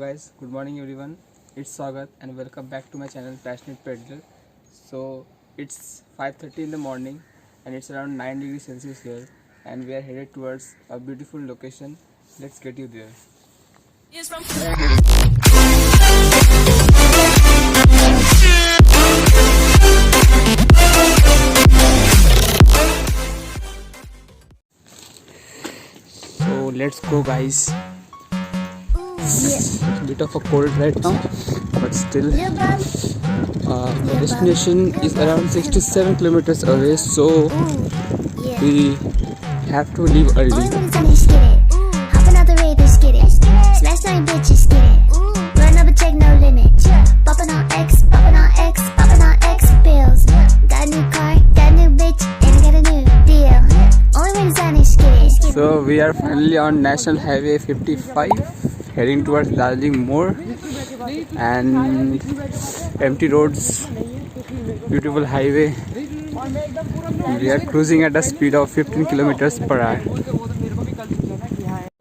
guys, good morning everyone. It's Swagat and welcome back to my channel Passionate Peddler. So it's 5:30 in the morning and it's around 9 degrees Celsius here and we are headed towards a beautiful location. Let's get you there. So let's go guys. Bit of a cold right now, but still the destination is around 67 kilometers away, so we have to leave early. Hopping out the raid, let's get it. Smash 9 bitches, get it. Run up and check, no limit. Popping on X, popping on X, popping on X pills. Got a new car, got a new bitch, and I got a new deal. Only way to sign is get it. So we are finally on National Highway 55, heading towards Darjeeling More, and empty roads, beautiful highway. We are cruising at a speed of 15 kilometers per hour.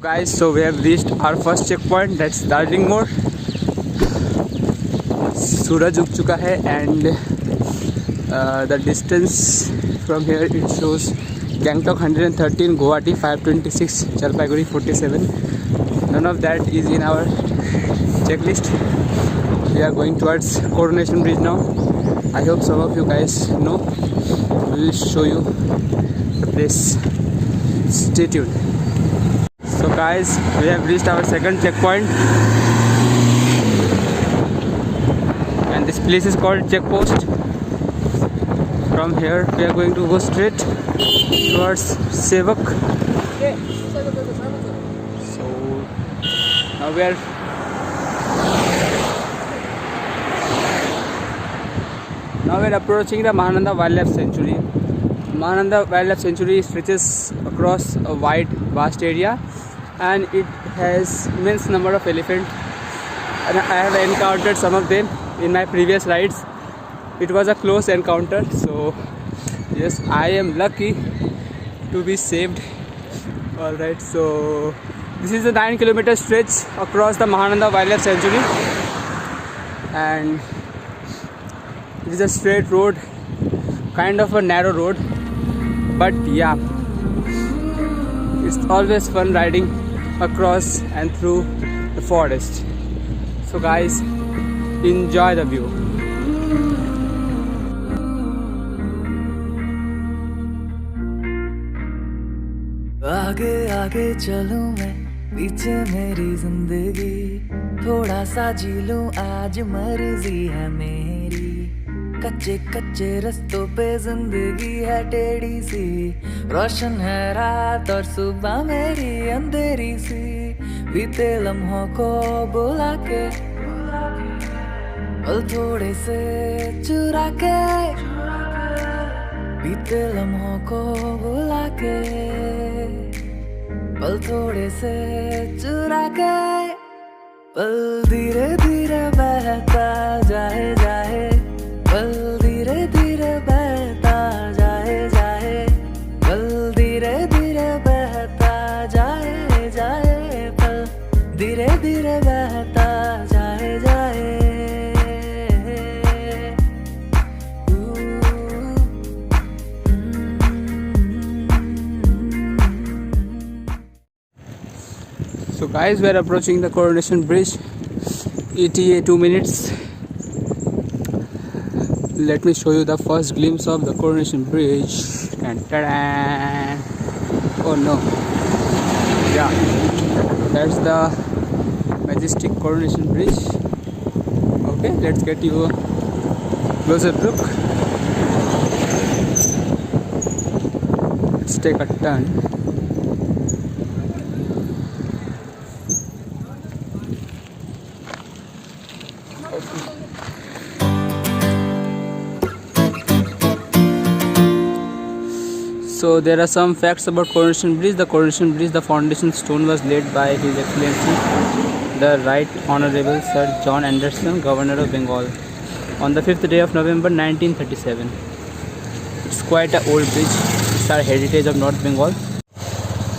Guys, so we have reached our first checkpoint, that's Darjeeling More. सूरज उग चुका है and the distance from here it shows Gangtok 113, Guwahati 526, Jalpaiguri 47. None of that is in our checklist. We are going towards Coronation Bridge now. I hope some of you guys know. We will show you the place. Stay tuned. So guys, we have reached our second checkpoint. And this place is called Checkpost. From here we are going to go straight towards Sevak. So now we are approaching the Mahananda Wildlife Sanctuary. Mahananda Wildlife Sanctuary stretches across a wide, vast area, and it has immense number of elephants. And I have encountered some of them in my previous rides. It was a close encounter, so yes, I am lucky to be saved. Alright, so this is a 9-kilometer stretch across the Mahananda Wildlife Sanctuary, and it is a straight road, kind of a narrow road, but yeah, it's always fun riding across and through the forest. So guys, enjoy the view. आगे आगे चलूं मैं, पीछे मेरी जिंदगी, थोड़ा सा जी लूं, आज मर्जी है मेरी। कच्चे कच्चे रस्तों पे जिंदगी है टेढ़ी सी, रोशन है रात और सुबह मेरी अंधेरी सी। बीते लम्हों को बुला के, पल थोड़े से चुरा के, बीते लम्हों को बुला के, पल थोड़े से चुरा के, पल धीरे धीरे बहता जाए जाए, पल धीरे धीरे बहता जाए जाए, पल धीरे धीरे बहता जाए जाए, पल धीरे धीरे बहता जाए जाए। So guys, we are approaching the Coronation Bridge. ETA 2 minutes. Let me show you the first glimpse of the Coronation Bridge. And ta-da! Oh no! Yeah, that's the majestic Coronation Bridge. Okay, let's get you a closer look. Let's take a turn. So there are some facts about Coronation Bridge. The Coronation Bridge, the foundation stone was laid by His Excellency the Right Honorable Sir John Anderson, Governor of Bengal, on the 5th day of November 1937. It's quite an old bridge. It's our heritage of North Bengal.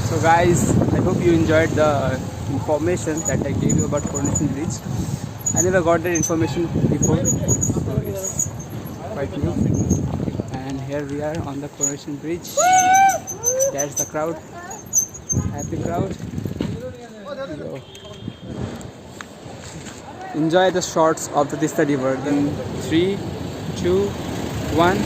So guys, I hope you enjoyed the information that I gave you about Coronation Bridge. I never got that information before, so it's quite new. And here we are on the Coronation Bridge. There's the crowd, happy crowd. So, enjoy the shots of the Tista River in 3, 2, 1.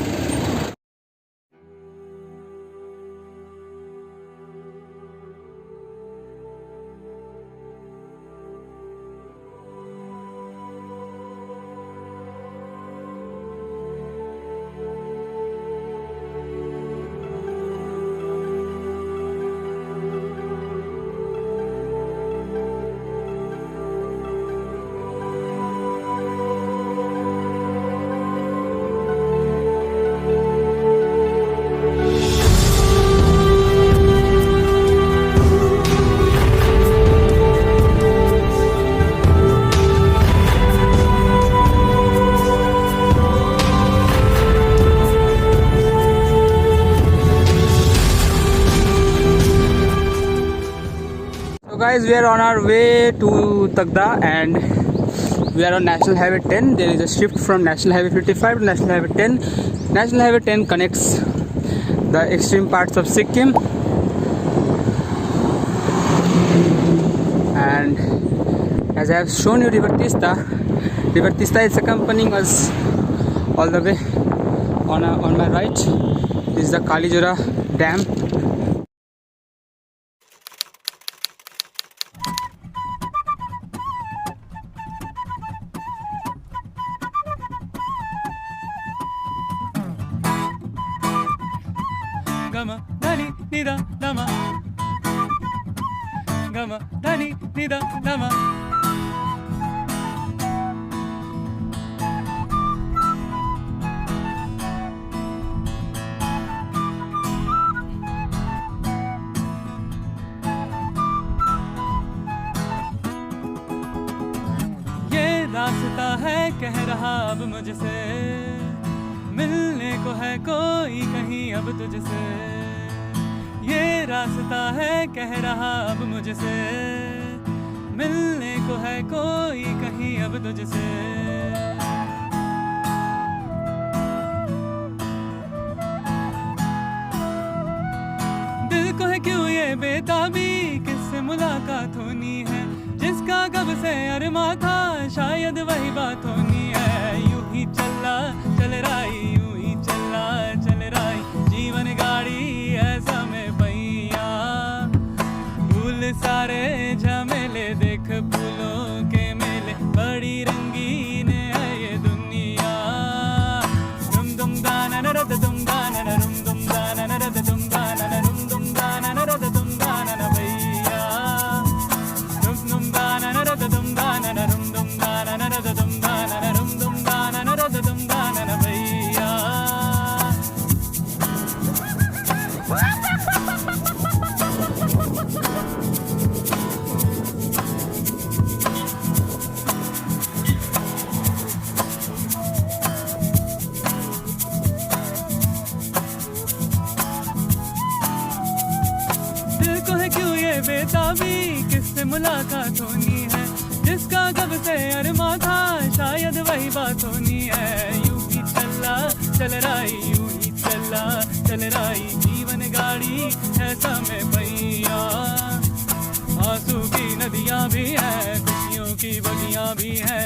So guys, we are on our way to Tagda and we are on National Highway 10. There is a shift from National Highway 55 to National Highway 10. National Highway 10 connects the extreme parts of Sikkim, and as I have shown you River Tista is accompanying us all the way. On my right, this is the Kalijora Dam. Gama dani nida dama, gama dani nida dama. ये रास्ता है कह रहा अब मुझसे, मिलने को है कोई कहीं अब तुझसे। ये रास्ता है कह रहा अब मुझसे, मिलने को है कोई कहीं अब तुझसे। दिल को है क्यों ये बेताबी, किससे मुलाकात होनी है, जिसका कब से अरमा था शायद वही बात होनी है। यूं ही चला चल राई, यूं ही चला चल राई, जीवन गाड़ी ऐसा में पहिया। फूल सारे झमेले देख फूलों के मेले, बड़ी रंगीन है ये दुनिया। दुम दुम दाना नरद दुम दाना नरुम दुम दाना नरद दुम दाना नरुम दुम दाना नरद दुम दाना न भैया। दुम दुम दाना नरद दुम दाना नरुम दुम दाना नरद दुम दाना नरुम दुम दाना नरद दुम दाना न भैया। दिल को है क्यों ये बेताबी, किससे मुलाकात होनी है, जिसका कब से अरमा था शायद वही बात होनी है। यूं ही चला चल राई, यूं ही चला चल राई, जीवन गाड़ी ऐसा में पहिया। आंसू की नदियां भी है, खुशियों की बगियां भी है,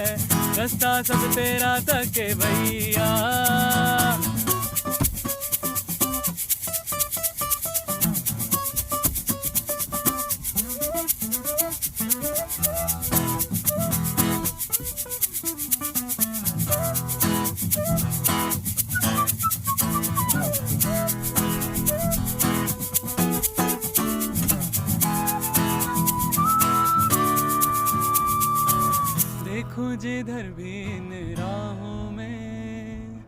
रास्ता सब तेरा तक के भैया। देखो जिधर भी इन राहों में,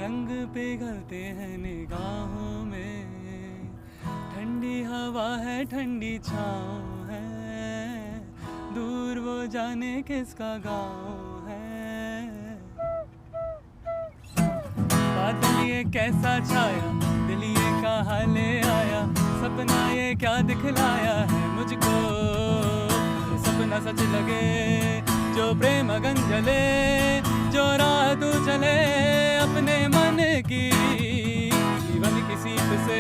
रंग पिघलते हैं निगाहों में। ठंडी हवा है ठंडी छाँव है, दूर वो जाने किसका गाँव है। बादल ये कैसा छाया, दिल ये कहाँ ले आया, सपना ये क्या दिखलाया है मुझको। सपना सच लगे, जो प्रेम अगन जले, जो राह तू चले अपने मन की, जीवन की सीख से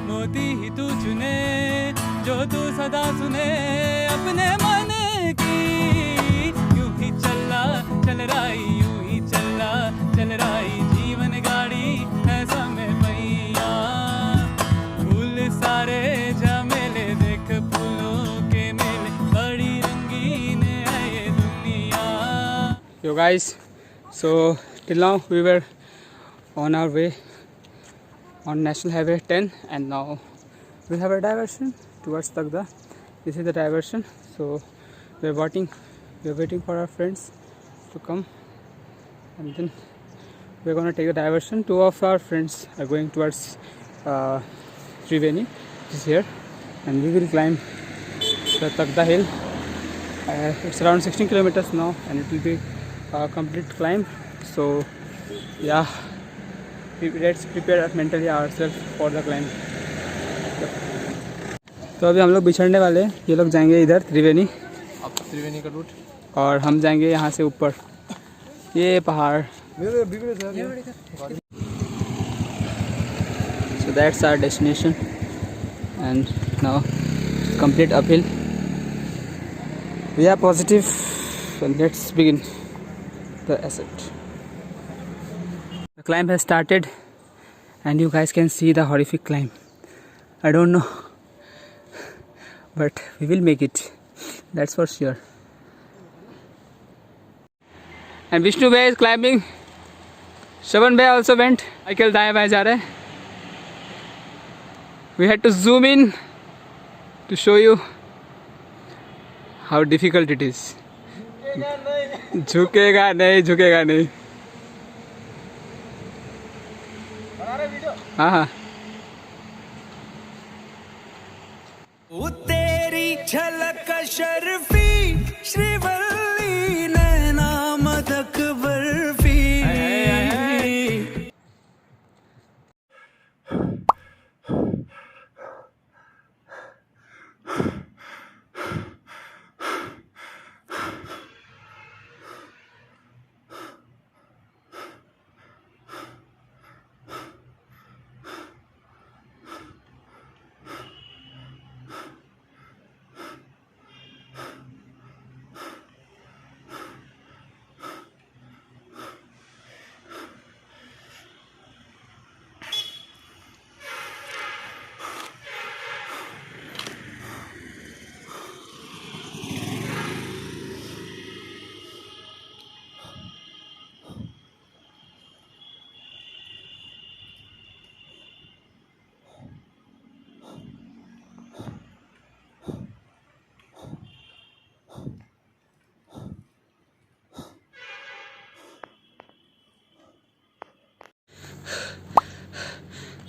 मोती ही तू चुने, जो तू सदा सुने अपने मन की। यूं ही चल रही, यूं ही चल रही जीवन गाड़ी है समय पहिया, फूल सारे झमेले देख फूलों के मेले, बड़ी रंगीन है ये दुनिया। Yo guys, so till now we were on our way on National Highway 10 and now we have a diversion towards Tagda. This is the diversion, so we are waiting for our friends to come and then we are going to take the diversion. Two of our friends are going towards Triveni, which is here, and we will climb the Tagda hill. It's around 16 kilometers now and it will be a complete climb, so yeah, let's prepare mentally ourselves for the climb. तो अभी हम लोग बिछड़ने वाले हैं, ये लोग जाएंगे इधर त्रिवेणी, अब त्रिवेणी का रूट, और हम जाएंगे यहाँ से ऊपर ये पहाड़। So that's our destination and now complete uphill. We are positive and let's begin the ascent. The climb has started and you guys can see the horrific climb. I don't know, but we will make it, that's for sure. And Vishnu Bhai is climbing. Shravan Bhai also went. Michael दाएं बाएं जा रहे हैं. We had to zoom in to show you how difficult it is. झुकेगा नहीं. हाँ हाँ. वो तेरी झलक शर्फी श्रीवल्ली नैना मदक बर्फी।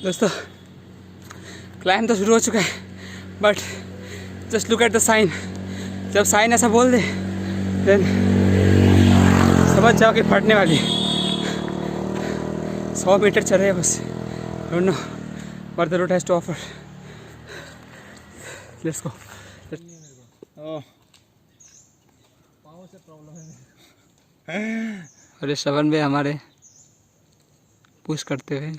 दोस्तों क्लाइंब तो शुरू हो चुका है, but just look at the sign. जब साइन ऐसा बोल दे देन समझ जाओ कि फटने वाली. 100 मीटर चल रहे हैं बस. Don't know what the route has to offer. Let's go. अरे श्रवण भाई हमारे पुश करते हुए.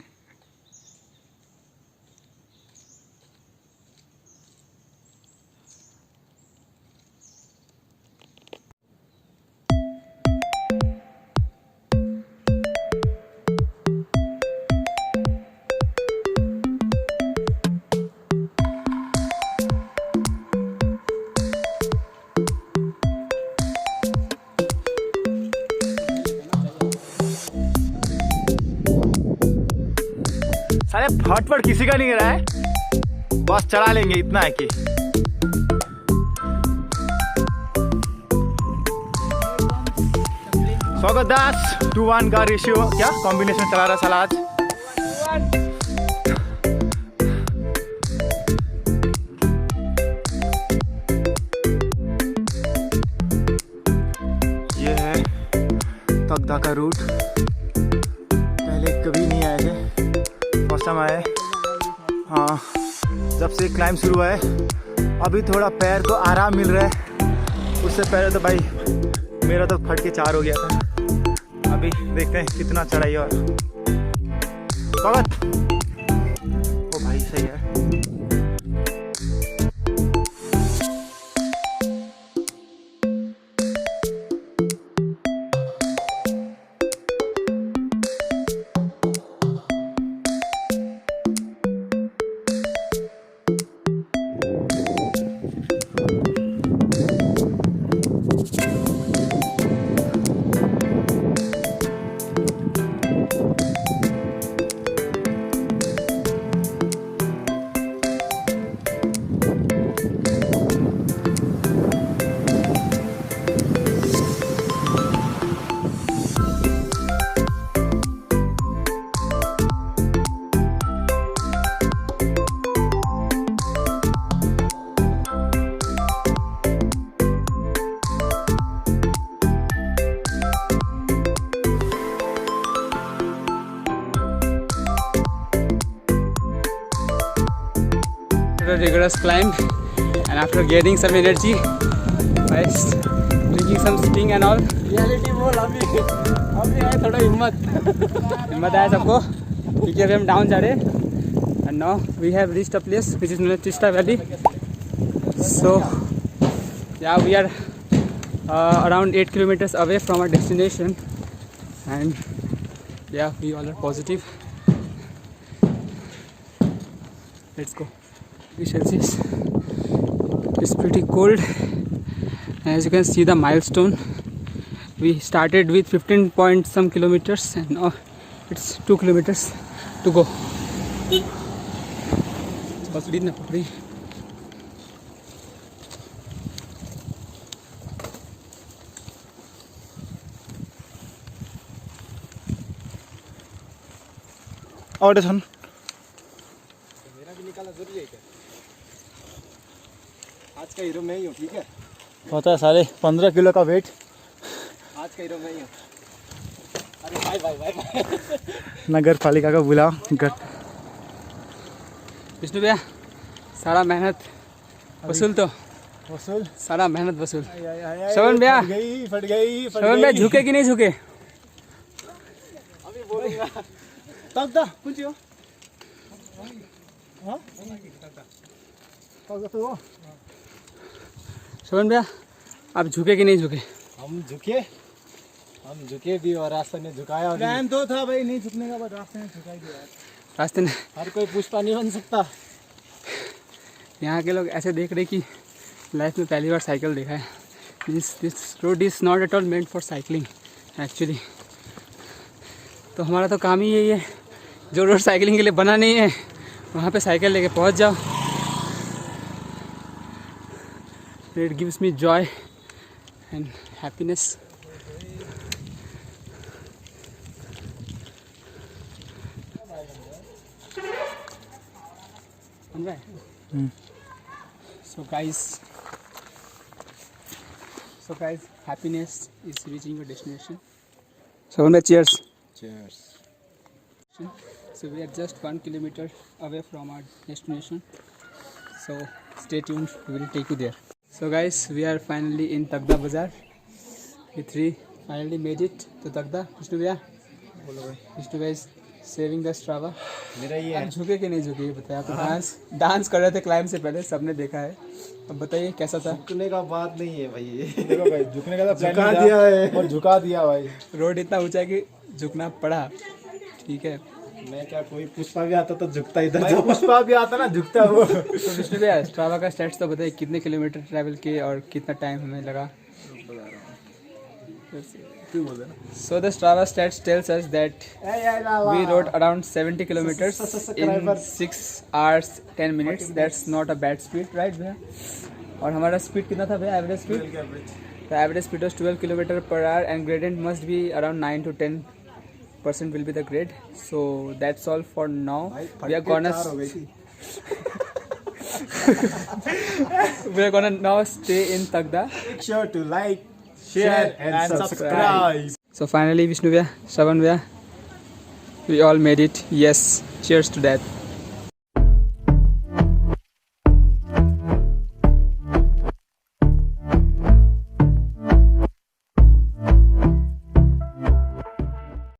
सारे फटफट किसी का नहीं रहा है, बस चला लेंगे इतना है कि स्वागत दास 2-1 का रेशियो क्या कॉम्बिनेशन चला रहा साला आज. ये है तगदा का रूट. पहले कभी नहीं आए थे, फर्स्ट टाइम आए. हाँ, जब से क्लाइंब शुरू है अभी थोड़ा पैर को आराम मिल रहा है, उससे पहले तो भाई मेरा तो फट के 4 हो गया था। अभी देखते हैं कितना चढ़ाई और स्वागत। ओ भाई सही है। A rigorous climb, and after gaining some energy by drinking some Sting and all, reality बोल अभी आए थोड़ा हिम्मत आया सबको, क्योंकि अभी हम डाउन जा रहे हैं। And now we have reached a place which is known as Tista Valley. So yeah, we are around 8 kilometers away from our destination, and yeah, we all are positive. Let's go. Celsius. It's pretty cold. As you can see the milestone, we started with 15 point some kilometers and now it's 2 kilometers to go. और धन आज का hero मैं ही हूँ, ठीक है? होता है साले 15 किलो का वेट। आज का हीरो मैं ही हूँ। अरे भाई भाई भाई भाई नगर पालिका का बुलाओ गट। विष्णु भैया, सारा मेहनत वसूल तो वसूल, सारा मेहनत वसूल। श्रवण भैया, फट गई श्रवण भैया झुके कि नहीं झुके? अभी बोलूँगा। तब दा कुछ हो हाँ तो श्रवण भैया, आप झुके कि नहीं झुके? हम झुके भी और रास्ते ने झुकाया भी। प्लान तो था भाई नहीं झुकने का, बट रास्ते में झुकाई दिया। रास्ते में हर कोई पुष्पा नहीं बन सकता। यहाँ के लोग ऐसे देख रहे कि लाइफ में पहली बार साइकिल देखा है। This road is not at all meant for cycling actually. तो हमारा तो काम ही यही है, जो रोड साइकिलिंग के लिए बना नहीं है वहाँ पे साइकिल लेके पहुँच जाओ। It gives me joy and happiness. So guys, happiness is reaching your destination. So cheers. Cheers. So we are just 1 kilometer away from our destination. So stay tuned, we will take you there. So guys, we are finally in Tagda Bazaar. We three finally made it to Tagda. Vishnu भैया, Vishnu guys saving the Strava. मेरा ही है। आप झुके कि नहीं झुके ये बताइए। आप डांस कर रहे थे क्लाइंब से पहले, सबने देखा है। अब बताइए कैसा था? झुकने का बात नहीं है भाई। देखो भाई झुकने का तो झुका दिया है और झुका दिया भाई। रोड इतना ऊंचा है कि झुकना पड़ा, ठीक है। मैं क्या, कोई पुष्पा भी आता तो झुकता इधर। भाई पुष्पा भी आता ना झुकता वो। तो विष्णु भैया, स्ट्रावा का स्टैट्स तो बताइए, कितने किलोमीटर ट्रैवल किए और कितना टाइम हमें लगा? So the Strava stats tells us that we rode around 70 kilometers in 6 hours 10 minutes. That's not a bad speed, right भैया? और हमारा स्पीड कितना था भैया, average speed? The average speed was 12 km per hour and gradient must be around 9 to 10% will be the grade. So that's all for now. We are gonna now stay in Tagda. Make sure to like, share and subscribe. So finally Vishnu Bhaiya, Shravan Bhaiya, we all made it. Yes, cheers to that.